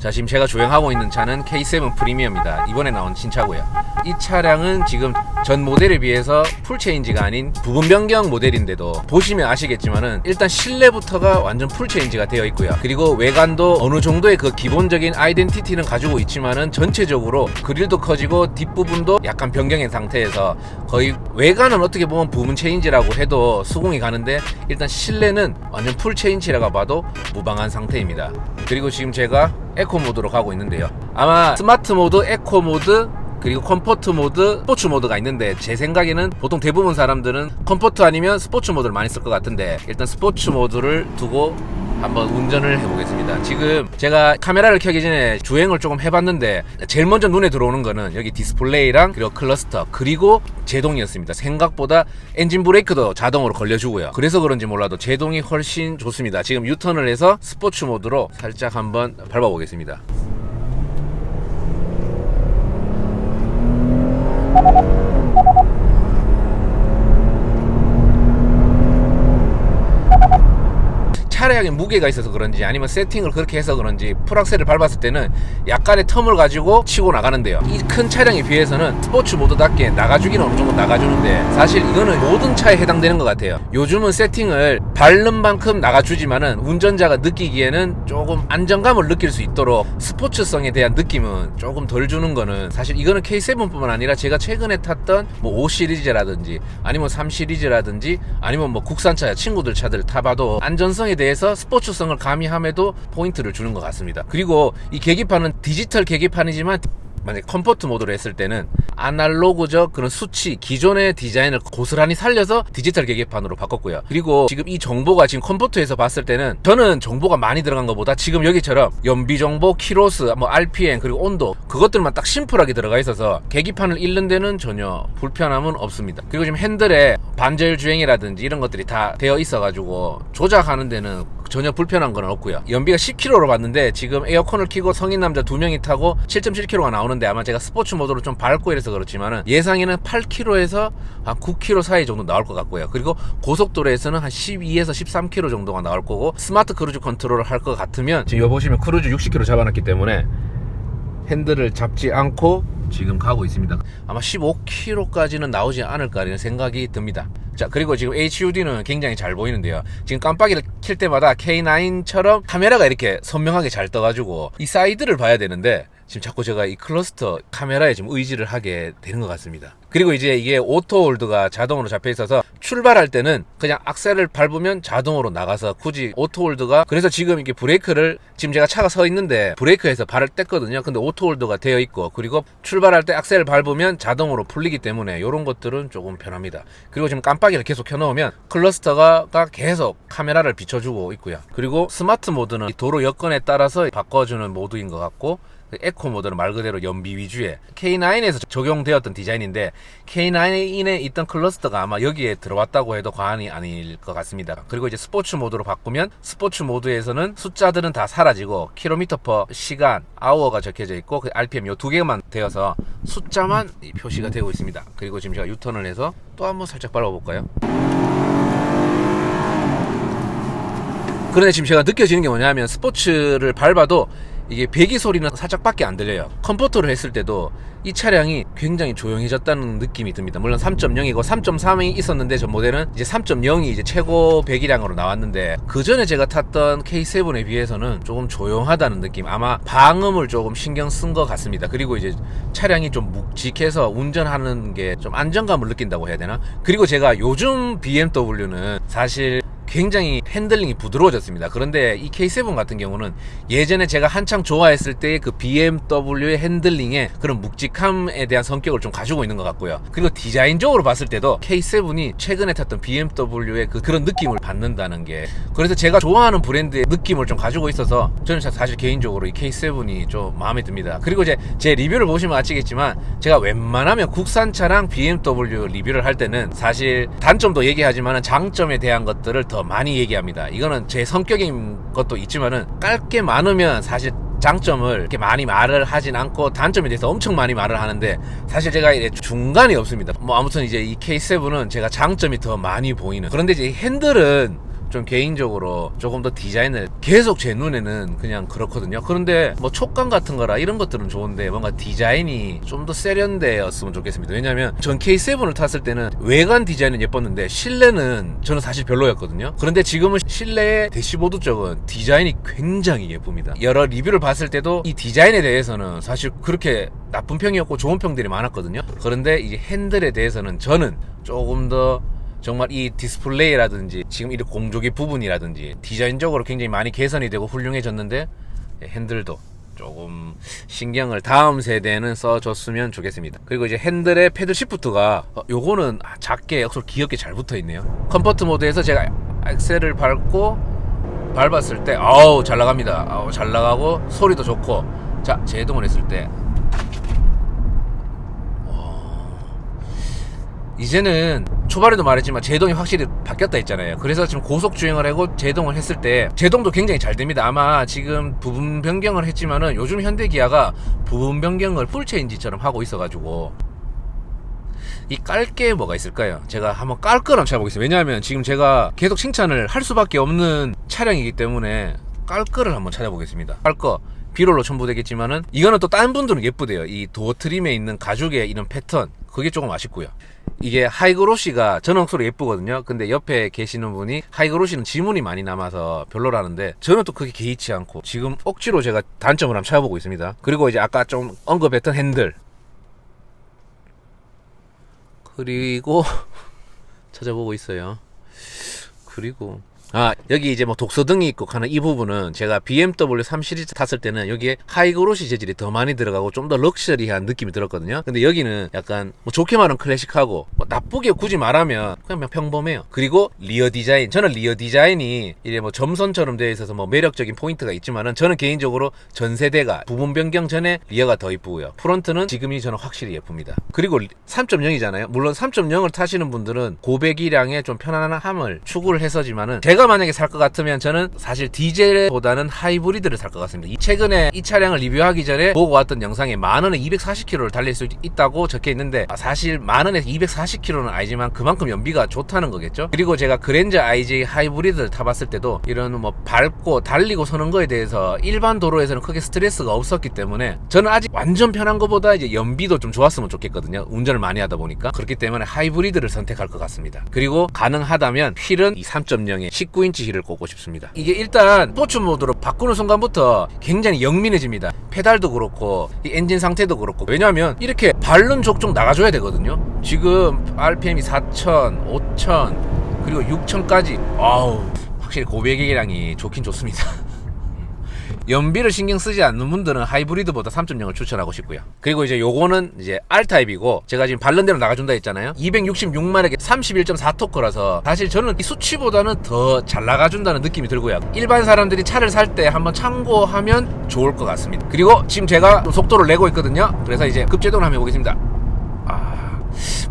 자, 지금 제가 주행하고 있는 차는 K7 프리미어입니다. 이번에 나온 신차고요. 이 차량은 지금 전 모델에 비해서 풀체인지가 아닌 부분 변경 모델인데도 보시면 아시겠지만은 일단 실내부터가 완전 풀체인지가 되어 있고요. 그리고 외관도 어느 정도의 그 기본적인 아이덴티티는 가지고 있지만은 전체적으로 그릴도 커지고 뒷부분도 약간 변경한 상태에서 거의 외관은 어떻게 보면 부분 체인지라고 해도 수긍이 가는데 일단 실내는 완전 풀체인지라고 봐도 무방한 상태입니다. 그리고 지금 제가 에코 모드로 가고 있는데요. 아마 스마트 모드, 에코 모드, 그리고 컴포트 모드, 스포츠 모드가 있는데 제 생각에는 보통 대부분 사람들은 컴포트 아니면 스포츠 모드를 많이 쓸 것 같은데 일단 스포츠 모드를 두고 한번 운전을 해보겠습니다. 지금 제가 카메라를 켜기 전에 주행을 조금 해봤는데 제일 먼저 눈에 들어오는 거는 여기 디스플레이랑 그리고 클러스터 그리고 제동이었습니다. 생각보다 엔진 브레이크도 자동으로 걸려주고요. 그래서 그런지 몰라도 제동이 훨씬 좋습니다. 지금 유턴을 해서 스포츠 모드로 살짝 한번 밟아보겠습니다. 차량에 무게가 있어서 그런지 아니면 세팅을 그렇게 해서 그런지 풀악셀을 밟았을 때는 약간의 텀을 가지고 치고 나가는데요. 이 큰 차량에 비해서는 스포츠 모드답게 나가주기는 어느 정도 나가주는데 사실 이거는 모든 차에 해당되는 것 같아요. 요즘은 세팅을 밟는 만큼 나가주지만은 운전자가 느끼기에는 조금 안정감을 느낄 수 있도록 스포츠성에 대한 느낌은 조금 덜 주는 거는 사실 이거는 K7뿐만 아니라 제가 최근에 탔던 뭐 5 시리즈라든지 아니면 3 시리즈라든지 아니면 뭐 국산차 친구들 차들 타봐도 안전성에 대해서 스포츠성을 가미함에도 포인트를 주는 것 같습니다. 그리고 이 계기판은 디지털 계기판이지만 만약에 컴포트 모드로 했을 때는 아날로그적 그런 수치 기존의 디자인을 고스란히 살려서 디지털 계기판으로 바꿨고요. 그리고 지금 이 정보가 지금 컴포트에서 봤을 때는 저는 정보가 많이 들어간 것보다 지금 여기처럼 연비 정보, 키로수, 뭐 RPM 그리고 온도 그것들만 딱 심플하게 들어가 있어서 계기판을 읽는 데는 전혀 불편함은 없습니다. 그리고 지금 핸들에 반절 주행이라든지 이런 것들이 다 되어 있어가지고 조작하는 데는 전혀 불편한 건 없고요. 연비가 10km로 봤는데 지금 에어컨을 켜고 성인 남자 2명이 타고 7.7km가 나오는데 아마 제가 스포츠 모드로 좀 밟고 이래서 그렇지만은 예상에는 8km에서 한 9km 사이 정도 나올 것 같고요. 그리고 고속도로에서는 한 12에서 13km 정도가 나올 거고 스마트 크루즈 컨트롤을 할 것 같으면 지금 여기 보시면 크루즈 60km 잡아놨기 때문에 핸들을 잡지 않고 지금 가고 있습니다. 아마 15km까지는 나오지 않을까 이런 생각이 듭니다. 자, 그리고 지금 HUD는 굉장히 잘 보이는데요. 지금 깜빡이를 킬 때마다 K9처럼 카메라가 이렇게 선명하게 잘 떠가지고 이 사이드를 봐야 되는데 지금 자꾸 제가 이 클러스터 카메라에 좀 의지를 하게 되는 것 같습니다. 그리고 이제 이게 오토 홀드가 자동으로 잡혀 있어서 출발할 때는 그냥 악셀을 밟으면 자동으로 나가서 굳이 오토 홀드가 그래서 지금 이게 브레이크를 지금 제가 차가 서 있는데 브레이크에서 발을 뗐거든요. 근데 오토 홀드가 되어 있고 그리고 출발할 때 악셀을 밟으면 자동으로 풀리기 때문에 이런 것들은 조금 편합니다. 그리고 지금 깜빡이를 계속 켜놓으면 클러스터가 계속 카메라를 비춰주고 있고요. 그리고 스마트 모드는 도로 여건에 따라서 바꿔주는 모드인 것 같고 에코 모드는 말 그대로 연비 위주의 K9에서 적용되었던 디자인인데 K9에 있던 클러스터가 아마 여기에 들어왔다고 해도 과언이 아닐 것 같습니다. 그리고 이제 스포츠 모드로 바꾸면 스포츠 모드에서는 숫자들은 다 사라지고 킬로미터 퍼 시간, 아워가 적혀져 있고 그 RPM 요 두 개만 되어서 숫자만 표시가 되고 있습니다. 그리고 지금 제가 유턴을 해서 또 한번 살짝 밟아볼까요? 그런데 지금 제가 느껴지는 게 뭐냐면 스포츠를 밟아도 이게 배기 소리는 살짝밖에 안 들려요. 컴포트를 했을 때도 이 차량이 굉장히 조용해졌다는 느낌이 듭니다. 물론 3.0이고 3.3이 있었는데 저 모델은 이제 3.0이 이제 최고 배기량으로 나왔는데 그 전에 제가 탔던 K7에 비해서는 조금 조용하다는 느낌. 아마 방음을 조금 신경 쓴 것 같습니다. 그리고 이제 차량이 좀 묵직해서 운전하는 게 좀 안정감을 느낀다고 해야 되나? 그리고 제가 요즘 BMW는 사실 굉장히 핸들링이 부드러워졌습니다. 그런데 이 K7 같은 경우는 예전에 제가 한창 좋아했을 때의 그 BMW의 핸들링의 그런 묵직함에 대한 성격을 좀 가지고 있는 것 같고요. 그리고 디자인적으로 봤을 때도 K7이 최근에 탔던 BMW의 그런 느낌을 받는다는 게 그래서 제가 좋아하는 브랜드의 느낌을 좀 가지고 있어서 저는 사실 개인적으로 이 K7이 좀 마음에 듭니다. 그리고 제 리뷰를 보시면 아시겠지만 제가 웬만하면 국산차랑 BMW 리뷰를 할 때는 사실 단점도 얘기하지만 장점에 대한 것들을 더 많이 얘기합니다. 이거는 제 성격인 것도 있지만은 짧게 많으면 사실 장점을 이렇게 많이 말을 하진 않고 단점에 대해서 엄청 많이 말을 하는데 사실 제가 이제 중간이 없습니다. 뭐 아무튼 이제 이 K7은 제가 장점이 더 많이 보이는 그런데 이제 핸들은 좀 개인적으로 조금 더 디자인을 계속 제 눈에는 그냥 그렇거든요. 그런데 뭐 촉감 같은 거라 이런 것들은 좋은데 뭔가 디자인이 좀 더 세련되었으면 좋겠습니다. 왜냐면 전 K7을 탔을 때는 외관 디자인은 예뻤는데 실내는 저는 사실 별로였거든요. 그런데 지금은 실내의 대시보드 쪽은 디자인이 굉장히 예쁩니다. 여러 리뷰를 봤을 때도 이 디자인에 대해서는 사실 그렇게 나쁜 평이었고 좋은 평들이 많았거든요. 그런데 이 핸들에 대해서는 저는 조금 더 정말 이 디스플레이라든지 지금 이 공조기 부분이라든지 디자인적으로 굉장히 많이 개선이 되고 훌륭해졌는데 핸들도 조금 신경을 다음 세대는 써줬으면 좋겠습니다. 그리고 이제 핸들의 패들 시프트가 요거는 작게 역수로 귀엽게 잘 붙어있네요. 컴포트 모드에서 제가 엑셀을 밟았을 때 아우 잘 나갑니다. 아우 잘 나가고 소리도 좋고, 자 제동을 했을 때 이제는 초반에도 말했지만 제동이 확실히 바뀌었다 했잖아요. 그래서 지금 고속 주행을 하고 제동을 했을 때 제동도 굉장히 잘 됩니다. 아마 지금 부분 변경을 했지만은 요즘 현대 기아가 부분 변경을 풀체인지처럼 하고 있어가지고 이 깔 게 뭐가 있을까요? 제가 한번 깔 거를 찾아보겠습니다. 왜냐하면 지금 제가 계속 칭찬을 할 수밖에 없는 차량이기 때문에 깔 거를 한번 찾아보겠습니다. 깔 거 비롤로 첨부되겠지만은 이거는 또 다른 분들은 예쁘대요. 이 도어 트림에 있는 가죽의 이런 패턴, 그게 조금 아쉽고요. 이게 하이그로시가 저는 억수로 예쁘거든요. 근데 옆에 계시는 분이 하이그로시는 지문이 많이 남아서 별로라는데 저는 또 그게 개의치 않고 지금 억지로 제가 단점을 한번 찾아보고 있습니다. 그리고 이제 아까 좀 언급했던 핸들, 그리고 찾아보고 있어요. 그리고 여기 이제 뭐 독서등이 있고 하는 이 부분은 제가 BMW 3 시리즈 탔을 때는 여기에 하이그로시 재질이 더 많이 들어가고 좀 더 럭셔리한 느낌이 들었거든요. 근데 여기는 약간 뭐 좋게 말하면 클래식하고 뭐 나쁘게 굳이 말하면 그냥 평범해요. 그리고 리어 디자인, 저는 리어 디자인이 이제 뭐 점선처럼 되어 있어서 뭐 매력적인 포인트가 있지만은 저는 개인적으로 전 세대가 부분 변경 전에 리어가 더 이쁘고요. 프론트는 지금이 저는 확실히 예쁩니다. 그리고 3.0이잖아요. 물론 3.0을 타시는 분들은 고배기량의 좀 편안함을 추구를 해서지만은 제가 만약에 살 것 같으면 저는 사실 디젤보다는 하이브리드를 살 것 같습니다. 최근에 이 차량을 리뷰하기 전에 보고 왔던 영상에 만원에 240km를 달릴 수 있다고 적혀 있는데 사실 만원에 240km는 아니지만 그만큼 연비가 좋다는 거겠죠. 그리고 제가 그랜저 IJ 하이브리드를 타봤을 때도 이런 뭐 밟고 달리고 서는 거에 대해서 일반 도로에서는 크게 스트레스가 없었기 때문에 저는 아직 완전 편한 것보다 이제 연비도 좀 좋았으면 좋겠거든요. 운전을 많이 하다 보니까. 그렇기 때문에 하이브리드를 선택할 것 같습니다. 그리고 가능하다면 휠은 이 3.0에 19인치 힐을 꽂고 싶습니다. 이게 일단 스포츠 모드로 바꾸는 순간부터 굉장히 영민해집니다. 페달도 그렇고 이 엔진 상태도 그렇고. 왜냐하면 이렇게 밟는 족족 나가줘야 되거든요. 지금 RPM이 4,000, 5,000 그리고 6,000까지 확실히 고배기량이 좋긴 좋습니다. 연비를 신경 쓰지 않는 분들은 하이브리드보다 3.0을 추천하고 싶고요. 그리고 이제 요거는 이제 R타입이고 제가 지금 바른 대로 나가준다 했잖아요. 266마력에 31.4토크라서 사실 저는 이 수치보다는 더 잘 나가준다는 느낌이 들고요. 일반 사람들이 차를 살 때 한번 참고하면 좋을 것 같습니다. 그리고 지금 제가 좀 속도를 내고 있거든요. 그래서 이제 급제동을 한번 해보겠습니다.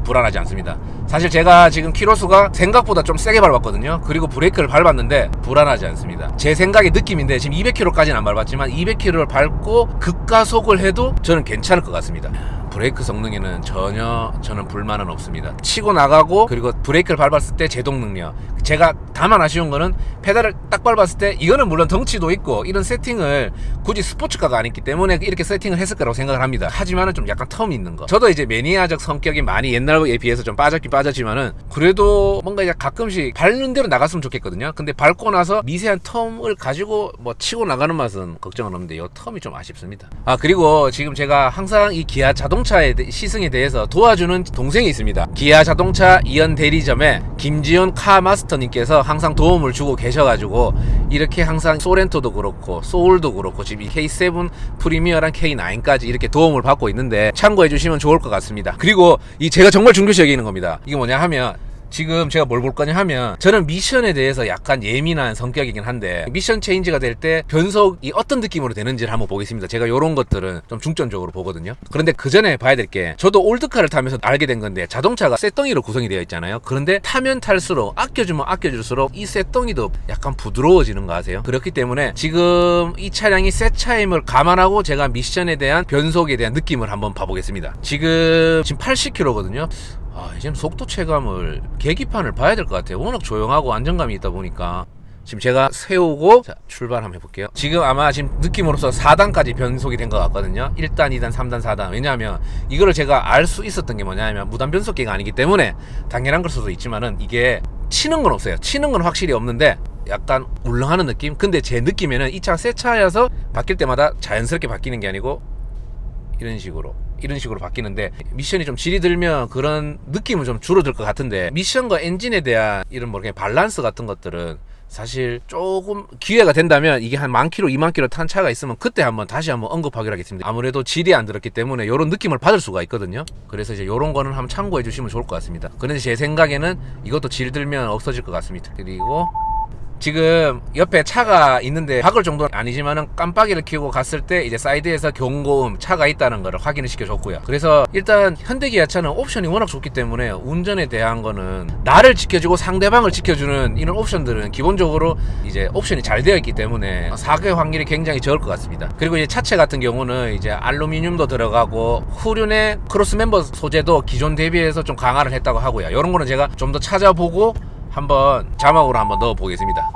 불안하지 않습니다. 사실 제가 지금 키로수가 생각보다 좀 세게 밟았거든요. 그리고 브레이크를 밟았는데 불안하지 않습니다. 제 생각의 느낌인데 지금 200km까지는 안 밟았지만 200km를 밟고 급가속을 해도 저는 괜찮을 것 같습니다. 브레이크 성능에는 전혀 저는 불만은 없습니다. 치고 나가고 그리고 브레이크를 밟았을 때 제동 능력, 제가 다만 아쉬운 거는 페달을 딱 밟았을 때 이거는 물론 덩치도 있고 이런 세팅을 굳이 스포츠카가 아니기 때문에 이렇게 세팅을 했을 거라고 생각을 합니다. 하지만은 좀 약간 텀이 있는 거, 저도 이제 매니아적 성격이 많이 옛날에 비해서 좀 빠졌긴 빠졌지만은 그래도 뭔가 이제 가끔씩 밟는 대로 나갔으면 좋겠거든요. 근데 밟고 나서 미세한 텀을 가지고 뭐 치고 나가는 맛은 걱정은 없는데 이 텀이 좀 아쉽습니다. 그리고 지금 제가 항상 이 기아 자동차의 시승에 대해서 도와주는 동생이 있습니다. 기아 자동차 이연 대리점에 김지훈 카마스터님께서 항상 도움을 주고 계셔가지고 이렇게 항상 소렌토도 그렇고 소울도 그렇고 지금 이 K7 프리미어랑 K9까지 이렇게 도움을 받고 있는데 참고해 주시면 좋을 것 같습니다. 그리고 이 제가 정말 중요시 여기는 겁니다. 이게 뭐냐 하면 지금 제가 뭘 볼 거냐 하면 저는 미션에 대해서 약간 예민한 성격이긴 한데 미션 체인지가 될 때 변속이 어떤 느낌으로 되는지를 한번 보겠습니다. 제가 이런 것들은 좀 중점적으로 보거든요. 그런데 그 전에 봐야 될 게 저도 올드카를 타면서 알게 된 건데 자동차가 쇳덩이로 구성이 되어 있잖아요. 그런데 타면 탈수록 아껴주면 아껴줄수록 이 쇳덩이도 약간 부드러워지는 거 아세요? 그렇기 때문에 지금 이 차량이 새 차임을 감안하고 제가 미션에 대한 변속에 대한 느낌을 한번 봐보겠습니다. 지금 80km거든요. 이제는 속도 체감을 계기판을 봐야 될 것 같아요. 워낙 조용하고 안정감이 있다 보니까. 지금 제가 세우고 자, 출발 한번 해볼게요. 지금 아마 지금 느낌으로서 4단까지 변속이 된 것 같거든요. 1단, 2단, 3단, 4단. 왜냐하면 이거를 제가 알 수 있었던 게 뭐냐면 무단 변속기가 아니기 때문에 당연한 걸 수도 있지만은 이게 치는 건 없어요. 치는 건 확실히 없는데 약간 울렁하는 느낌? 근데 제 느낌에는 이 차가 새 차여서 바뀔 때마다 자연스럽게 바뀌는 게 아니고 이런 식으로 바뀌는데, 미션이 좀 질이 들면 그런 느낌은 좀 줄어들 것 같은데, 미션과 엔진에 대한 이런 뭐 그냥 밸런스 같은 것들은 사실 조금 기회가 된다면 이게 한 10,000km, 20,000km 탄 차가 있으면 그때 다시 한번 언급하기로 하겠습니다. 아무래도 질이 안 들었기 때문에 이런 느낌을 받을 수가 있거든요. 그래서 이제 이런 거는 한번 참고해 주시면 좋을 것 같습니다. 그런데 제 생각에는 이것도 질 들면 없어질 것 같습니다. 그리고 지금 옆에 차가 있는데 박을 정도는 아니지만은 깜빡이를 켜고 갔을 때 이제 사이드에서 경고음 차가 있다는 거를 확인을 시켜줬고요. 그래서 일단 현대기아차는 옵션이 워낙 좋기 때문에 운전에 대한 거는 나를 지켜주고 상대방을 지켜주는 이런 옵션들은 기본적으로 이제 옵션이 잘 되어 있기 때문에 사고의 확률이 굉장히 적을 것 같습니다. 그리고 이제 차체 같은 경우는 이제 알루미늄도 들어가고 후륜의 크로스 멤버 소재도 기존 대비해서 좀 강화를 했다고 하고요. 이런 거는 제가 좀 더 찾아보고 한번 자막으로 한번 넣어 보겠습니다.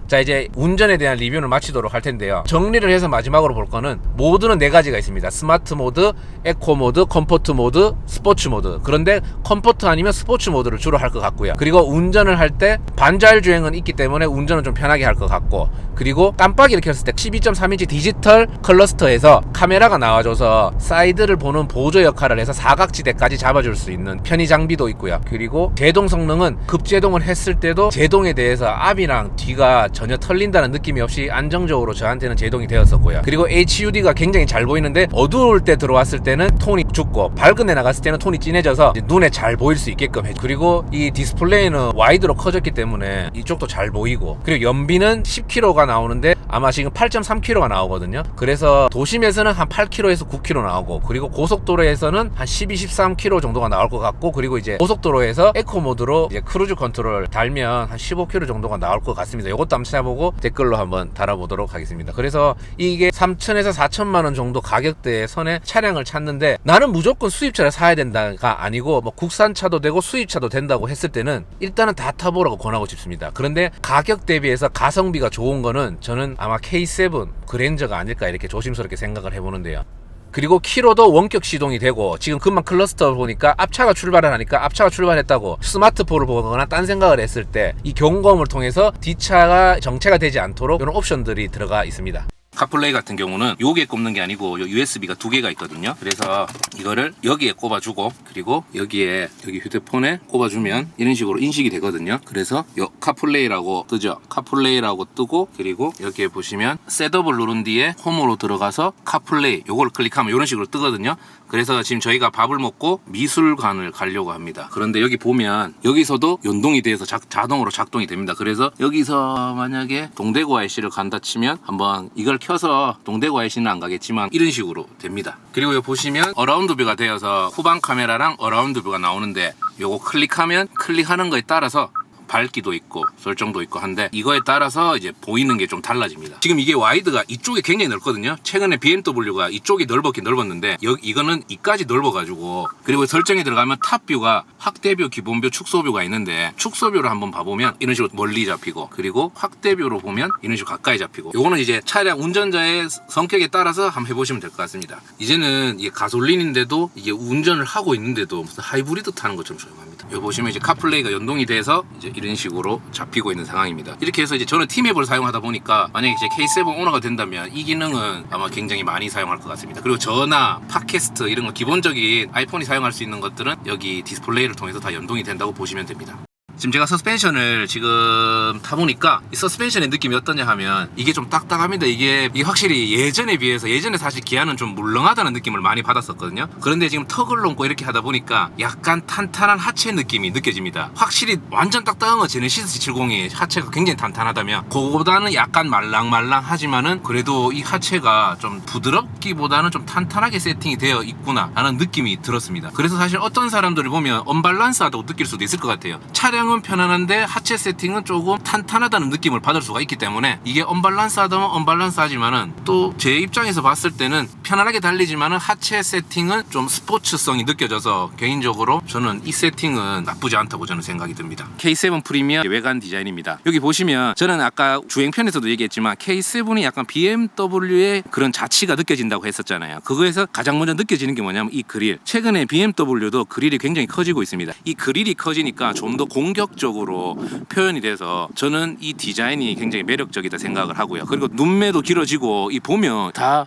자, 이제 운전에 대한 리뷰를 마치도록 할 텐데요. 정리를 해서 마지막으로 볼 거는 모드는 4가지가 있습니다. 스마트 모드, 에코 모드, 컴포트 모드, 스포츠 모드. 그런데 컴포트 아니면 스포츠 모드를 주로 할 것 같고요. 그리고 운전을 할 때 반자율 주행은 있기 때문에 운전은 좀 편하게 할 것 같고, 그리고 깜빡이를 켰을 때 12.3인치 디지털 클러스터에서 카메라가 나와줘서 사이드를 보는 보조 역할을 해서 사각지대까지 잡아줄 수 있는 편의 장비도 있고요. 그리고 제동 성능은 급제동을 했을 때도 제동에 대해서 앞이랑 뒤가 전혀 털린다는 느낌이 없이 안정적으로 저한테는 제동이 되었었고요. 그리고 HUD가 굉장히 잘 보이는데 어두울 때 들어왔을 때는 톤이 죽고 밝은 데 나갔을 때는 톤이 진해져서 눈에 잘 보일 수 있게끔 해줘. 그리고 이 디스플레이는 와이드로 커졌기 때문에 이쪽도 잘 보이고, 그리고 연비는 10km가 나오는데 아마 지금 8.3km가 나오거든요. 그래서 도심에서는 한 8km에서 9km 나오고, 그리고 고속도로에서는 한 12, 13km 정도가 나올 것 같고, 그리고 이제 고속도로에서 에코 모드로 이제 크루즈 컨트롤 달면 한 15km 정도가 나올 것 같습니다. 이것도 한번 찾아보고 댓글로 한번 달아보도록 하겠습니다. 그래서 이게 3천에서 4천만 원 정도 가격대의 선에 차량을 찾는데, 나는 무조건 수입차를 사야 된다가 아니고 뭐 국산차도 되고 수입차도 된다고 했을 때는 일단은 다 타보라고 권하고 싶습니다. 그런데 가격 대비해서 가성비가 좋은 거는 저는 아마 K7 그랜저가 아닐까 이렇게 조심스럽게 생각을 해보는데요. 그리고 키로도 원격 시동이 되고, 지금 금방 클러스터 보니까 앞차가 출발을 하니까 앞차가 출발했다고 스마트폰을 보거나 딴 생각을 했을 때 이 경고음을 통해서 뒷차가 정체가 되지 않도록 이런 옵션들이 들어가 있습니다. 카플레이 같은 경우는 요게 꼽는 게 아니고 USB가 2개가 있거든요. 그래서 이거를 여기에 꼽아주고, 그리고 여기 휴대폰에 꼽아주면 이런 식으로 인식이 되거든요. 그래서 요 카플레이라고 뜨죠. 카플레이라고 뜨고, 그리고 여기에 보시면 셋업을 누른 뒤에 홈으로 들어가서 카플레이 요걸 클릭하면 이런 식으로 뜨거든요. 그래서 지금 저희가 밥을 먹고 미술관을 가려고 합니다. 그런데 여기 보면 여기서도 연동이 돼서 자동으로 작동이 됩니다. 그래서 여기서 만약에 동대구 IC를 간다 치면, 한번 이걸 켜서 동대구 IC는 안 가겠지만 이런 식으로 됩니다. 그리고 여기 보시면 어라운드 뷰가 되어서 후방 카메라랑 어라운드 뷰가 나오는데, 요거 클릭하면 클릭하는 거에 따라서 밝기도 있고 설정도 있고 한데, 이거에 따라서 이제 보이는 게 좀 달라집니다. 지금 이게 와이드가 이쪽이 굉장히 넓거든요. 최근에 BMW가 이쪽이 넓었긴 넓었는데 이거는 이까지 넓어가지고, 그리고 설정에 들어가면 탑뷰가 확대뷰, 기본뷰, 축소뷰가 있는데, 축소뷰를 한번 봐보면 이런 식으로 멀리 잡히고, 그리고 확대뷰로 보면 이런 식으로 가까이 잡히고, 요거는 이제 차량 운전자의 성격에 따라서 한번 해보시면 될 것 같습니다. 이제는 이게 가솔린인데도 이게 운전을 하고 있는데도 무슨 하이브리드 타는 것처럼 조용합니다. 여기 보시면 이제 카플레이가 연동이 돼서 이제 이런 식으로 잡히고 있는 상황입니다. 이렇게 해서 이제 저는 팀앱을 사용하다 보니까, 만약에 이제 K7 오너가 된다면 이 기능은 아마 굉장히 많이 사용할 것 같습니다. 그리고 전화, 팟캐스트 이런 거 기본적인 아이폰이 사용할 수 있는 것들은 여기 디스플레이를 통해서 다 연동이 된다고 보시면 됩니다. 지금 제가 서스펜션을 지금 타보니까 이 서스펜션의 느낌이 어떠냐 하면, 이게 좀 딱딱합니다. 이게 확실히 예전에 비해서, 예전에 사실 기아는 좀 물렁하다는 느낌을 많이 받았었거든요. 그런데 지금 턱을 놓고 이렇게 하다 보니까 약간 탄탄한 하체 느낌이 느껴집니다. 확실히 완전 딱딱한 건 제네시스 G70이 하체가 굉장히 탄탄하다면, 그거보다는 약간 말랑말랑하지만은 그래도 이 하체가 좀 부드럽기보다는 좀 탄탄하게 세팅이 되어 있구나 하는 느낌이 들었습니다. 그래서 사실 어떤 사람들을 보면 언밸런스하다고 느낄 수도 있을 것 같아요. 차량 차량은 편안한데 하체 세팅은 조금 탄탄하다는 느낌을 받을 수가 있기 때문에 이게 언밸런스하다면 언밸런스하지만은 또 제 입장에서 봤을 때는 편안하게 달리지만은 하체 세팅은 좀 스포츠성이 느껴져서 개인적으로 저는 이 세팅은 나쁘지 않다고 저는 생각이 듭니다. K7 프리미엄 외관 디자인입니다. 여기 보시면 저는 아까 주행편에서도 얘기했지만 K7이 약간 BMW의 그런 자치가 느껴진다고 했었잖아요. 그거에서 가장 먼저 느껴지는 게 뭐냐면 이 그릴. 최근에 BMW도 그릴이 굉장히 커지고 있습니다. 이 그릴이 커지니까 좀 더 공격적으로 표현이 돼서 저는 이 디자인이 굉장히 매력적이다 생각을 하고요. 그리고 눈매도 길어지고 이 보면 다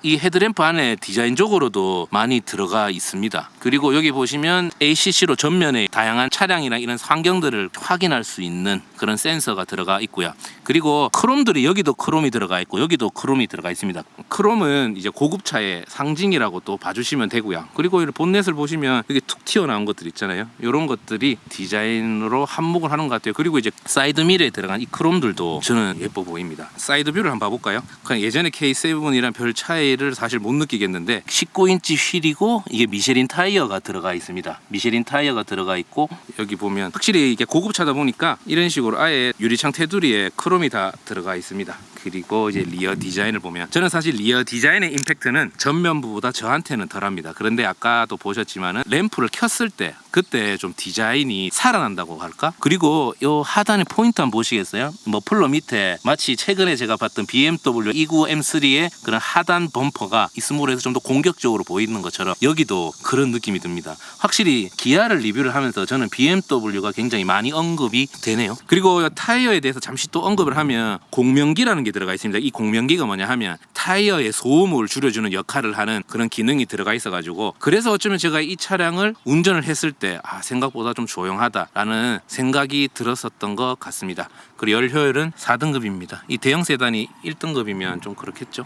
이 헤드램프 안에 디자인적으로도 많이 들어가 있습니다. 그리고 여기 보시면 ACC로 전면에 다양한 차량이나 이런 환경들을 확인할 수 있는 그런 센서가 들어가 있고요. 그리고 크롬들이 여기도 크롬이 들어가 있고 여기도 크롬이 들어가 있습니다. 크롬은 이제 고급차의 상징이라고 또 봐주시면 되고요. 그리고 이 본넷을 보시면 여기 툭 튀어나온 것들 있잖아요. 이런 것들이 디자인으로 한몫을 하는 것 같아요. 그리고 이제 사이드 미러에 들어간 이 크롬들도 저는 예뻐 보입니다. 사이드 뷰를 한번 봐볼까요? 그냥 예전에 K7이랑 별 차이를 사실 못 느끼겠는데 19인치 휠이고 이게 미쉐린 타이어가 들어가 있습니다. 미쉐린 타이어가 들어가 있고 여기 보면 확실히 이게 고급차다 보니까 이런 식으로 아예 유리창 테두리에 크롬이 다 들어가 있습니다. 그리고 이제 리어 디자인을 보면 저는 사실 리어 디자인의 임팩트는 전면부보다 저한테는 덜합니다. 그런데 아까도 보셨지만은 램프를 켰을 때 그때 좀 디자인이 살아난다고 할까? 그리고 요 하단의 포인트 한번 보시겠어요? 머플러 밑에 마치 최근에 제가 봤던 BMW E9 M3의 그런 하단 범퍼가 이 스몰에서 좀 더 공격적으로 보이는 것처럼 여기도 그런 느낌이 듭니다. 확실히 기아를 리뷰를 하면서 저는 BMW가 굉장히 많이 언급이 되네요. 그리고 타이어에 대해서 잠시 또 언급을 하면 공명기라는 게 들어가 있습니다. 이 공명기가 뭐냐 하면 타이어의 소음을 줄여주는 역할을 하는 그런 기능이 들어가 있어가지고 그래서 어쩌면 제가 이 차량을 운전을 했을 때 생각보다 좀 조용하다라는 생각이 들었었던 것 같습니다. 그리고 열 효율은 4등급입니다. 이 대형 세단이 1등급이면 좀 그렇겠죠.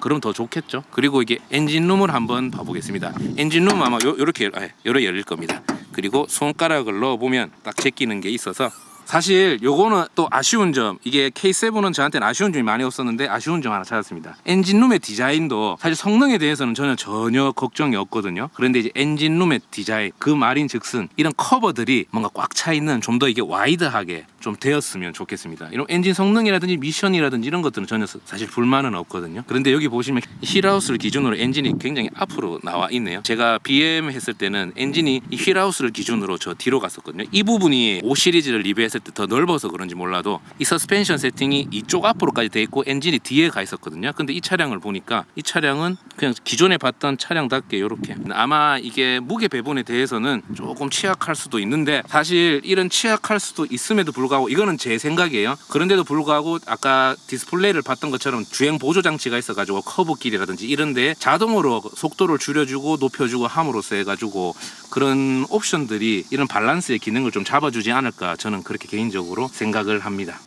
그럼 더 좋겠죠. 그리고 이게 엔진룸을 한번 봐보겠습니다. 엔진룸 아마 요렇게 열릴 겁니다. 그리고 손가락을 넣어보면 딱 제끼는 게 있어서 사실 요거는 또 아쉬운 점, 이게 K7은 저한테는 아쉬운 점이 많이 없었는데 아쉬운 점 하나 찾았습니다. 엔진룸의 디자인도 사실 성능에 대해서는 저는 전혀 걱정이 없거든요. 그런데 이제 엔진룸의 디자인, 그 말인 즉슨 이런 커버들이 뭔가 꽉 차 있는 좀 더 이게 와이드하게 좀 되었으면 좋겠습니다. 이런 엔진 성능이라든지 미션이라든지 이런 것들은 전혀 사실 불만은 없거든요. 그런데 여기 보시면 휠하우스를 기준으로 엔진이 굉장히 앞으로 나와 있네요. 제가 BM 했을 때는 엔진이 이 휠하우스를 기준으로 저 뒤로 갔었거든요. 이 부분이 5 시리즈를 리뷰했을 때 더 넓어서 그런지 몰라도 이 서스펜션 세팅이 이쪽 앞으로까지 돼 있고 엔진이 뒤에 가 있었거든요. 근데 이 차량을 보니까 이 차량은 그냥 기존에 봤던 차량답게 이렇게, 아마 이게 무게 배분에 대해서는 조금 취약할 수도 있는데 사실 이런 취약할 수도 있음에도 불구하고 이거는 제 생각이에요. 그런데도 불구하고 아까 디스플레이를 봤던 것처럼 주행 보조 장치가 있어가지고 커브길이라든지 이런 데 자동으로 속도를 줄여주고 높여주고 함으로써 해가지고 그런 옵션들이 이런 밸런스의 기능을 좀 잡아주지 않을까, 저는 그렇게 개인적으로 생각을 합니다.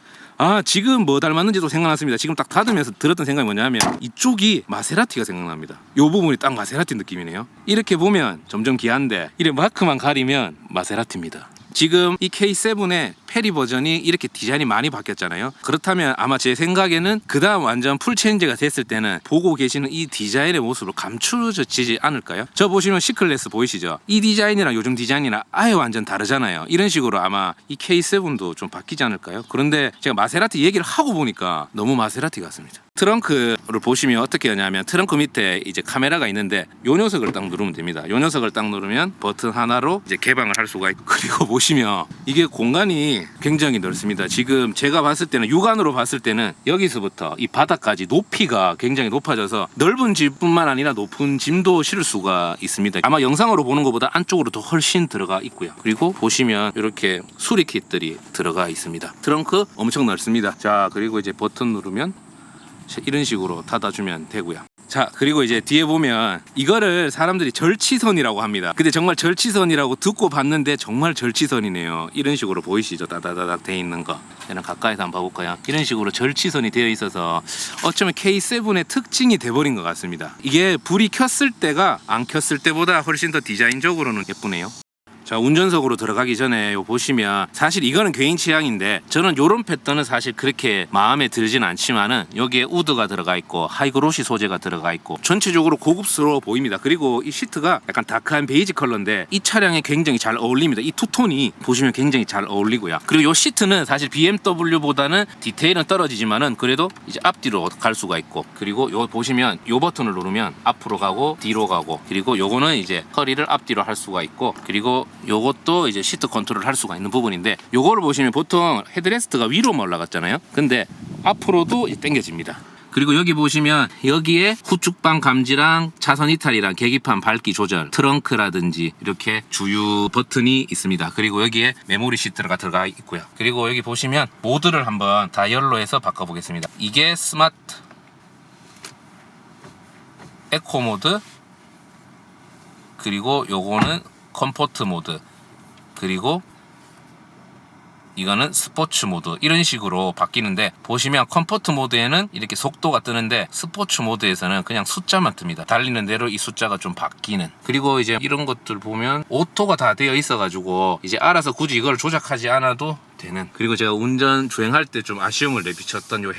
지금 뭐 닮았는지도 생각났습니다. 지금 딱 닫으면서 들었던 생각이 뭐냐면 이쪽이 마세라티가 생각납니다. 이 부분이 딱 마세라티 느낌이네요. 이렇게 보면 점점 기아인데 이렇게 마크만 가리면 마세라티입니다. 지금 이 K7의 페리 버전이 이렇게 디자인이 많이 바뀌었잖아요. 그렇다면 아마 제 생각에는 그 다음 완전 풀 체인지가 됐을 때는 보고 계시는 이 디자인의 모습을 감추어지지 않을까요? 저 보시면 C클래스 보이시죠? 이 디자인이랑 요즘 디자인이랑 아예 완전 다르잖아요. 이런 식으로 아마 이 K7도 좀 바뀌지 않을까요? 그런데 제가 마세라티 얘기를 하고 보니까 너무 마세라티 같습니다. 트렁크를 보시면 어떻게 하냐면 트렁크 밑에 이제 카메라가 있는데 요 녀석을 딱 누르면 됩니다. 요 녀석을 딱 누르면 버튼 하나로 이제 개방을 할 수가 있고, 그리고 보시면 이게 공간이 굉장히 넓습니다. 지금 제가 봤을 때는 육안으로 봤을 때는 여기서부터 이 바닥까지 높이가 굉장히 높아져서 넓은 짐뿐만 아니라 높은 짐도 실을 수가 있습니다. 아마 영상으로 보는 것보다 안쪽으로 더 훨씬 들어가 있고요. 그리고 보시면 이렇게 수리킷들이 들어가 있습니다. 트렁크 엄청 넓습니다. 자, 그리고 이제 버튼 누르면 이런 식으로 닫아주면 되고요. 자, 그리고 이제 뒤에 보면 이거를 사람들이 절치선이라고 합니다. 근데 정말 절치선이라고 듣고 봤는데 정말 절치선이네요. 이런 식으로 보이시죠? 다다다닥 돼 있는 거. 얘는 가까이서 한번 봐볼까요? 이런 식으로 절치선이 되어 있어서 어쩌면 K7의 특징이 돼버린 것 같습니다. 이게 불이 켰을 때가 안 켰을 때보다 훨씬 더 디자인적으로는 예쁘네요. 자, 운전석으로 들어가기 전에 요 보시면 사실 이거는 개인 취향인데 저는 요런 패턴은 사실 그렇게 마음에 들진 않지만은 여기에 우드가 들어가 있고 하이그로시 소재가 들어가 있고 전체적으로 고급스러워 보입니다. 그리고 이 시트가 약간 다크한 베이지 컬러인데 이 차량에 굉장히 잘 어울립니다. 이 투톤이 보시면 굉장히 잘 어울리고요. 그리고 요 시트는 사실 BMW보다는 디테일은 떨어지지만은 그래도 이제 앞뒤로 갈 수가 있고, 그리고 요 보시면 요 버튼을 누르면 앞으로 가고 뒤로 가고, 그리고 요거는 이제 허리를 앞뒤로 할 수가 있고, 그리고 요것도 이제 시트 컨트롤 할 수가 있는 부분인데, 요거를 보시면 보통 헤드레스트가 위로만 올라갔잖아요. 근데 앞으로도 당겨집니다. 그리고 여기 보시면 여기에 후축방 감지랑 차선 이탈이랑 계기판 밝기 조절, 트렁크라든지 이렇게 주유 버튼이 있습니다. 그리고 여기에 메모리 시트가 들어가 있고요. 그리고 여기 보시면 모드를 한번 다이얼로 해서 바꿔보겠습니다. 이게 스마트 에코 모드, 그리고 요거는 컴포트 모드, 그리고 이거는 스포츠 모드, 이런 식으로 바뀌는데, 보시면 컴포트 모드에는 이렇게 속도가 뜨는데 스포츠 모드에서는 그냥 숫자만 뜹니다. 달리는 대로 이 숫자가 좀 바뀌는. 그리고 이제 이런 것들 보면 오토가 다 되어 있어 가지고 이제 알아서 굳이 이걸 조작하지 않아도 되는. 그리고 제가 운전 주행할 때 좀 아쉬움을 내비쳤던 요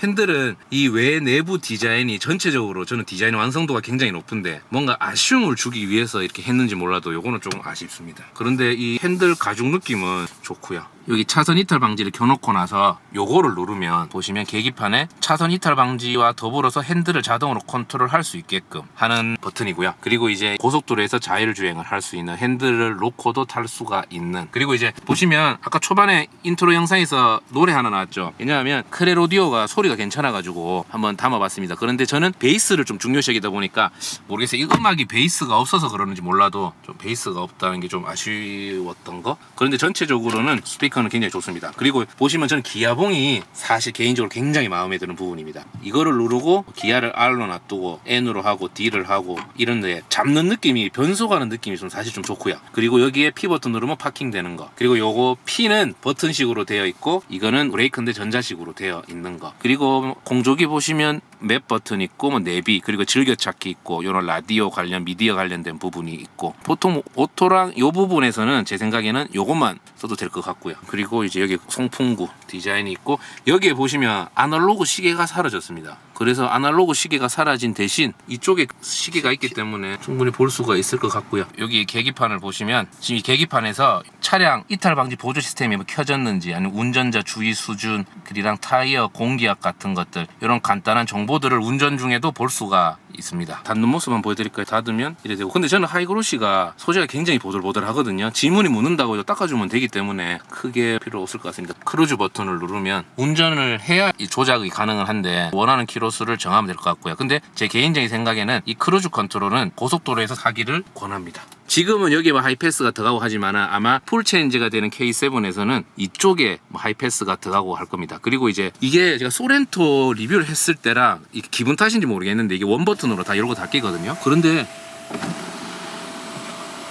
핸들은 이 외 내부 디자인이 전체적으로 저는 디자인 완성도가 굉장히 높은데 뭔가 아쉬움을 주기 위해서 이렇게 했는지 몰라도 요거는 조금 아쉽습니다. 그런데 이 핸들 가죽 느낌은 좋고요. 여기 차선 이탈 방지를 켜놓고 나서 요거를 누르면 보시면 계기판에 차선 이탈 방지와 더불어서 핸들을 자동으로 컨트롤할 수 있게끔 하는 버튼이고요. 그리고 이제 고속도로에서 자율주행을 할 수 있는, 핸들을 놓고도 탈 수가 있는. 그리고 이제 보시면 아까 초반에 인트로 영상에서 노래 하나 나왔죠. 왜냐하면 크레로디오가 소리가 괜찮아가지고 한번 담아봤습니다. 그런데 저는 베이스를 좀 중요시하다 보니까 모르겠어요. 이 음악이 베이스가 없어서 그러는지 몰라도 좀 베이스가 없다는 게 좀 아쉬웠던 거. 그런데 전체적으로는 스피커는 굉장히 좋습니다. 그리고 보시면 저는 기아봉이 사실 개인적으로 굉장히 마음에 드는 부분입니다. 이거를 누르고 기아를 R로 놔두고 N으로 하고 D를 하고 이런데 잡는 느낌이, 변속하는 느낌이 좀 사실 좀 좋고요. 그리고 여기에 P 버튼 누르면 파킹 되는 거, 그리고 요거 P는 버튼식으로 되어 있고 이거는 브레이크인데 전자식으로 되어 있는 거. 그리고 공조기 보시면 맵 버튼 있고 뭐 내비, 그리고 즐겨찾기 있고 요런 라디오 관련 미디어 관련된 부분이 있고, 보통 오토랑 요 부분에서는 제 생각에는 요것만 써도 될 것 같고요. 그리고 이제 여기 송풍구 디자인이 있고, 여기에 보시면 아날로그 시계가 사라졌습니다. 그래서 아날로그 시계가 사라진 대신 이쪽에 시계가 있기 때문에 충분히 볼 수가 있을 것 같고요. 여기 계기판을 보시면 지금 이 계기판에서 차량 이탈 방지 보조 시스템이 뭐 켜졌는지, 아니면 운전자 주의 수준, 그리랑 타이어 공기압 같은 것들, 이런 간단한 정보들을 운전 중에도 볼 수가 있습니다. 닫는 모습만 보여드릴까요? 닫으면 이래 되고. 근데 저는 하이그로시가 소재가 굉장히 보들보들하거든요. 지문이 묻는다고 닦아주면 되기 때문에 크게 필요 없을 것 같습니다. 크루즈 버튼을 누르면 운전을 해야 이 조작이 가능은 한데 원하는 키로수를 정하면 될 것 같고요. 근데 제 개인적인 생각에는 이 크루즈 컨트롤은 고속도로에서 하기를 권합니다. 지금은 여기에 뭐 하이패스가 들어가고 하지만 아마 풀체인지가 되는 K7에서는 이쪽에 뭐 하이패스가 들어가고 할 겁니다. 그리고 이제 이게 제가 소렌토 리뷰를 했을 때랑 기분 탓인지 모르겠는데 이게 원 버튼으로 다 이러고 다 끼거든요. 그런데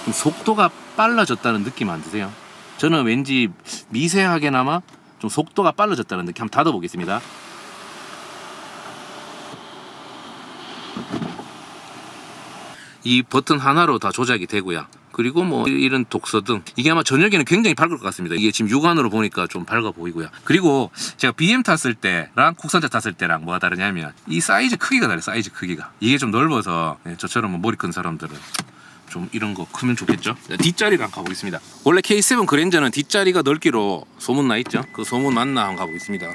좀 속도가 빨라졌다는 느낌 안 드세요? 저는 왠지 미세하게나마 좀 속도가 빨라졌다는 느낌. 한번 닫아보겠습니다. 이 버튼 하나로 다 조작이 되고요. 그리고 뭐 이런 독서등, 이게 아마 저녁에는 굉장히 밝을 것 같습니다. 이게 지금 육안으로 보니까 좀 밝아 보이고요. 그리고 제가 BM 탔을 때랑 국산차 탔을 때랑 뭐가 다르냐면 이 사이즈 크기가 달라요. 사이즈 크기가 이게 좀 넓어서 저처럼 뭐 머리 큰 사람들은 좀 이런 거 크면 좋겠죠. 뒷자리랑 가보겠습니다. 원래 K7 그랜저는 뒷자리가 넓기로 소문나 있죠. 그 소문 맞나 한번 가보겠습니다.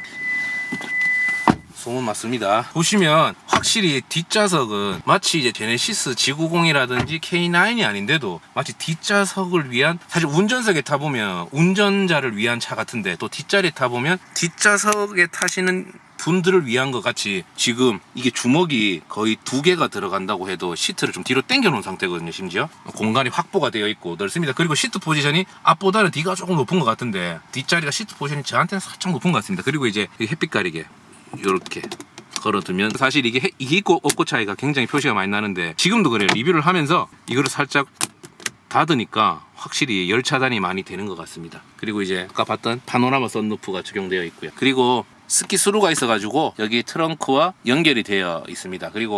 소문 맞습니다. 보시면 확실히 뒷좌석은 마치 이제 제네시스 G90이라든지 K9이 아닌데도 마치 뒷좌석을 위한, 사실 운전석에 타보면 운전자를 위한 차 같은데 또 뒷자리에 타보면 뒷좌석에 타시는 분들을 위한 것 같이 지금 이게 주먹이 거의 2개가 들어간다고 해도 시트를 좀 뒤로 당겨 놓은 상태거든요. 심지어 공간이 확보가 되어 있고 넓습니다. 그리고 시트 포지션이 앞보다는 뒤가 조금 높은 것 같은데 뒷자리가 시트 포지션이 저한테는 살짝 높은 것 같습니다. 그리고 이제 햇빛 가리개 요렇게 걸어두면 사실 이게 있고 없고 차이가 굉장히 표시가 많이 나는데, 지금도 그래요. 리뷰를 하면서 이거를 살짝 닫으니까 확실히 열 차단이 많이 되는 것 같습니다. 그리고 이제 아까 봤던 파노라마 썬루프가 적용되어 있고요. 그리고 스키스루가 있어가지고 여기 트렁크와 연결이 되어 있습니다. 그리고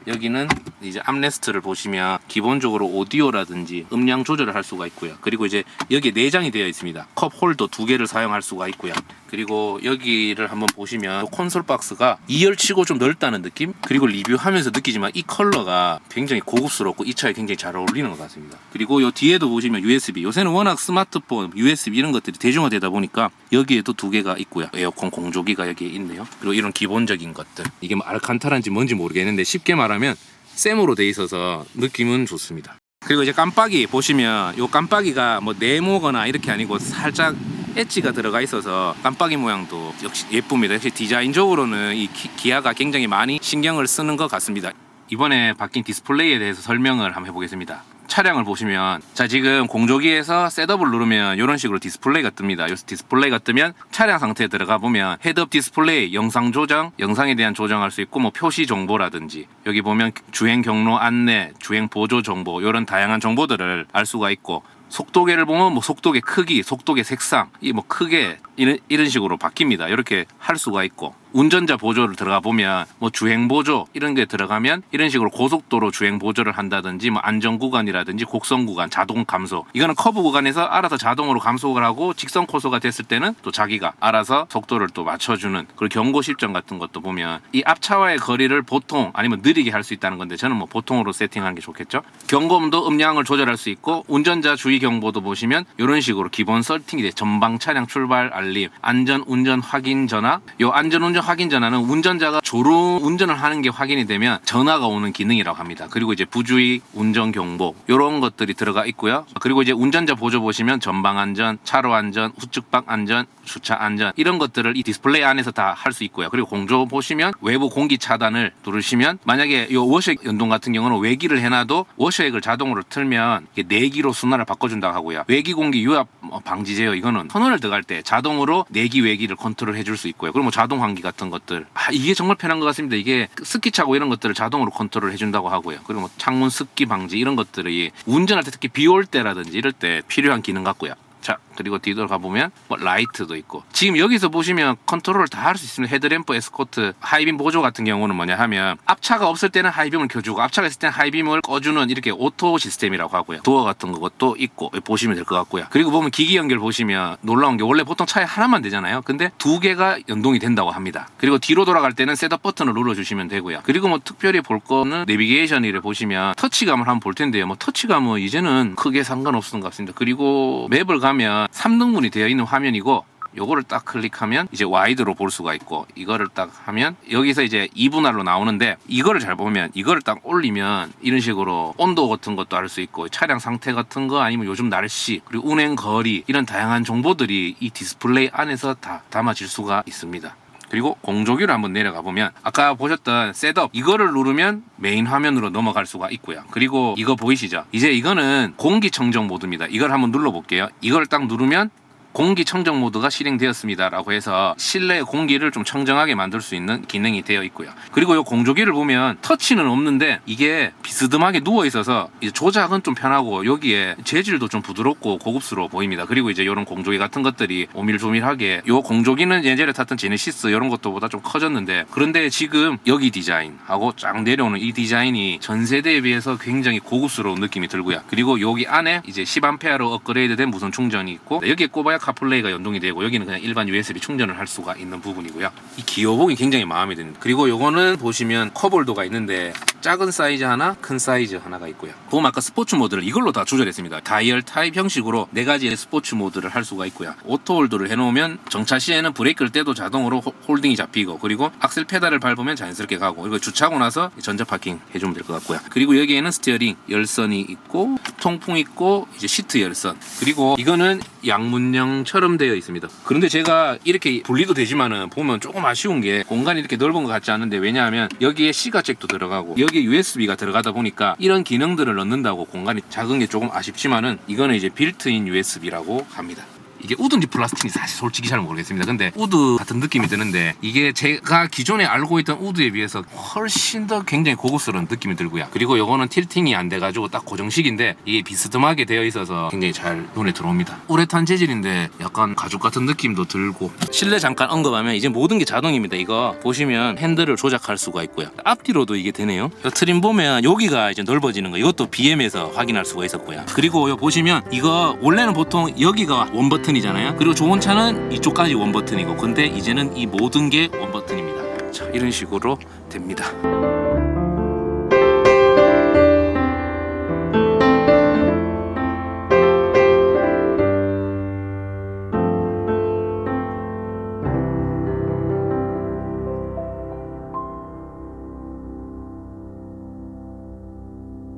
여기는 이제 암레스트를 보시면 기본적으로 오디오라든지 음량 조절을 할 수가 있고요. 그리고 이제 여기에 내장이 되어 있습니다. 컵 홀더 2개를 사용할 수가 있고요. 그리고 여기를 한번 보시면 콘솔 박스가 2열치고 좀 넓다는 느낌? 그리고 리뷰하면서 느끼지만 이 컬러가 굉장히 고급스럽고 이 차에 굉장히 잘 어울리는 것 같습니다. 그리고 요 뒤에도 보시면 USB, 요새는 워낙 스마트폰, USB 이런 것들이 대중화되다 보니까 여기에도 2개가 있고요. 에어컨 공조기가 여기에 있네요. 그리고 이런 기본적인 것들, 이게 뭐 알칸타라인지 뭔지 모르겠는데 쉽게 말하면 쌤으로 돼 있어서 느낌은 좋습니다. 그리고 이제 깜빡이 보시면 요 깜빡이가 뭐 네모거나 이렇게 아니고 살짝 엣지가 들어가 있어서 깜빡이 모양도 역시 예쁩니다. 역시 디자인적으로는 이 기아가 굉장히 많이 신경을 쓰는 것 같습니다. 이번에 바뀐 디스플레이에 대해서 설명을 한번 해보겠습니다. 차량을 보시면 자 지금 공조기에서 셋업을 누르면 이런 식으로 디스플레이가 뜹니다. 이 디스플레이가 뜨면 차량 상태에 들어가 보면 헤드업 디스플레이 영상 조정, 영상에 대한 조정할 수 있고 뭐 표시 정보라든지 여기 보면 주행 경로 안내, 주행 보조 정보 이런 다양한 정보들을 알 수가 있고 속도계를 보면 뭐 속도계 크기, 속도계 색상, 이 뭐 크게 이런 식으로 바뀝니다. 이렇게 할 수가 있고 운전자 보조를 들어가 보면 뭐 주행 보조 이런 게 들어가면 이런 식으로 고속도로 주행 보조를 한다든지 뭐 안전 구간이라든지 곡선 구간 자동 감소, 이거는 커브 구간에서 알아서 자동으로 감속을 하고 직선 코스가 됐을 때는 또 자기가 알아서 속도를 또 맞춰주는, 그리고 경고 실정 같은 것도 보면 이 앞차와의 거리를 보통 아니면 느리게 할 수 있다는 건데 저는 뭐 보통으로 세팅하는 게 좋겠죠. 경고음도 음량을 조절할 수 있고 운전자 주의 경보도 보시면 이런 식으로 기본 세팅이 돼. 전방 차량 출발 알림, 안전 운전 확인 전화. 요 안전 운전 확인 전화는 운전자가 졸음 운전을 하는 게 확인이 되면 전화가 오는 기능이라고 합니다. 그리고 이제 부주의 운전 경보 이런 것들이 들어가 있고요. 그리고 이제 운전자 보조 보시면 전방 안전, 차로 안전, 우측방 안전, 주차 안전 이런 것들을 이 디스플레이 안에서 다 할 수 있고요. 그리고 공조 보시면 외부 공기 차단을 누르시면 만약에 요 워셔액 연동 같은 경우는 외기를 해놔도 워셔액을 자동으로 틀면 이게 내기로 순환을 바꿔준다고 하고요. 외기 공기 유압 방지 제어 이거는 터널을 들어갈 때 자동으로 내기 외기를 컨트롤 해줄 수 있고요. 그리고 뭐 자동 환기 같은 것들 이게 정말 편한 것 같습니다. 이게 스키 차고 이런 것들을 자동으로 컨트롤 해준다고 하고요. 그리고 뭐 창문 습기 방지 이런 것들이 운전할 때 특히 비 올 때라든지 이럴 때 필요한 기능 같고요. 자 그리고 뒤돌아가 보면 뭐 라이트도 있고 지금 여기서 보시면 컨트롤을 다 할 수 있습니다. 헤드램프, 에스코트, 하이빔 보조 같은 경우는 뭐냐 하면 앞차가 없을 때는 하이빔을 켜주고 앞차가 있을 때는 하이빔을 꺼주는 이렇게 오토 시스템이라고 하고요. 도어 같은 것도 있고 보시면 될 것 같고요. 그리고 보면 기기 연결 보시면 놀라운 게 원래 보통 차에 하나만 되잖아요. 근데 2개가 연동이 된다고 합니다. 그리고 뒤로 돌아갈 때는 셋업 버튼을 눌러주시면 되고요. 그리고 뭐 특별히 볼 거는 내비게이션을 보시면 터치감을 한번 볼 텐데요. 뭐 터치감은 이제는 크게 상관없는 것 같습니다. 그리고 맵을 가면 3등분이 되어 있는 화면이고 요거를 딱 클릭하면 이제 와이드로 볼 수가 있고 이거를 딱 하면 여기서 이제 2분할로 나오는데 이거를 잘 보면 이거를 딱 올리면 이런 식으로 온도 같은 것도 알 수 있고 차량 상태 같은 거 아니면 요즘 날씨 그리고 운행 거리 이런 다양한 정보들이 이 디스플레이 안에서 다 담아질 수가 있습니다. 그리고 공조기를 한번 내려가 보면 아까 보셨던 셋업 이거를 누르면 메인 화면으로 넘어갈 수가 있고요. 그리고 이거 보이시죠? 이제 이거는 공기청정 모드입니다. 이걸 한번 눌러볼게요. 이걸 딱 누르면 공기청정 모드가 실행되었습니다 라고 해서 실내 공기를 좀 청정하게 만들 수 있는 기능이 되어 있고요. 그리고 이 공조기를 보면 터치는 없는데 이게 비스듬하게 누워 있어서 이제 조작은 좀 편하고 여기에 재질도 좀 부드럽고 고급스러워 보입니다. 그리고 이제 이런 공조기 같은 것들이 오밀조밀하게 이 공조기는 예전에 탔던 제네시스 이런 것도보다 좀 커졌는데 그런데 지금 여기 디자인하고 쫙 내려오는 이 디자인이 전 세대에 비해서 굉장히 고급스러운 느낌이 들고요. 그리고 여기 안에 이제 10A로 업그레이드된 무선 충전이 있고 여기에 꼽아야 카플레이가 연동이 되고 여기는 그냥 일반 USB 충전을 할 수가 있는 부분이고요. 이 기어봉이 굉장히 마음에 드는. 그리고 요거는 보시면 컵홀더가 있는데 작은 사이즈 하나, 큰 사이즈 하나가 있고요. 보면 아까 스포츠 모드를 이걸로 다 조절했습니다. 다이얼 타입 형식으로 4가지의 스포츠 모드를 할 수가 있고요. 오토 홀더를 해놓으면 정차 시에는 브레이크를 떼도 자동으로 홀딩이 잡히고 그리고 악셀 페달을 밟으면 자연스럽게 가고 그리고 주차하고 나서 전자 파킹 해주면 될 것 같고요. 그리고 여기에는 스티어링 열선이 있고 통풍 있고 이제 시트 열선 그리고 이거는 양문형처럼 되어 있습니다. 그런데 제가 이렇게 분리도 되지만은 보면 조금 아쉬운 게 공간이 이렇게 넓은 것 같지 않은데 왜냐하면 여기에 시가잭도 들어가고 여기에 USB가 들어가다 보니까 이런 기능들을 넣는다고 공간이 작은 게 조금 아쉽지만은 이거는 이제 빌트인 USB라고 합니다. 이게 우드인지 플라스틱인지 사실 솔직히 잘 모르겠습니다. 근데 우드 같은 느낌이 드는데 이게 제가 기존에 알고 있던 우드에 비해서 훨씬 더 굉장히 고급스러운 느낌이 들고요. 그리고 요거는 틸팅이 안 돼가지고 딱 고정식인데 이게 비스듬하게 되어 있어서 굉장히 잘 눈에 들어옵니다. 우레탄 재질인데 약간 가죽 같은 느낌도 들고 실내 잠깐 언급하면 이제 모든 게 자동입니다. 이거 보시면 핸들을 조작할 수가 있고요. 앞뒤로도 이게 되네요. 이 트림 보면 여기가 이제 넓어지는 거 이것도 BM에서 확인할 수가 있었고요. 그리고 여기 보시면 이거 원래는 보통 여기가 원 버튼이잖아요. 그리고 좋은 차는 이쪽까지 원 버튼이고 근데 이제는 이 모든 게 원 버튼입니다. 자, 이런 식으로 됩니다.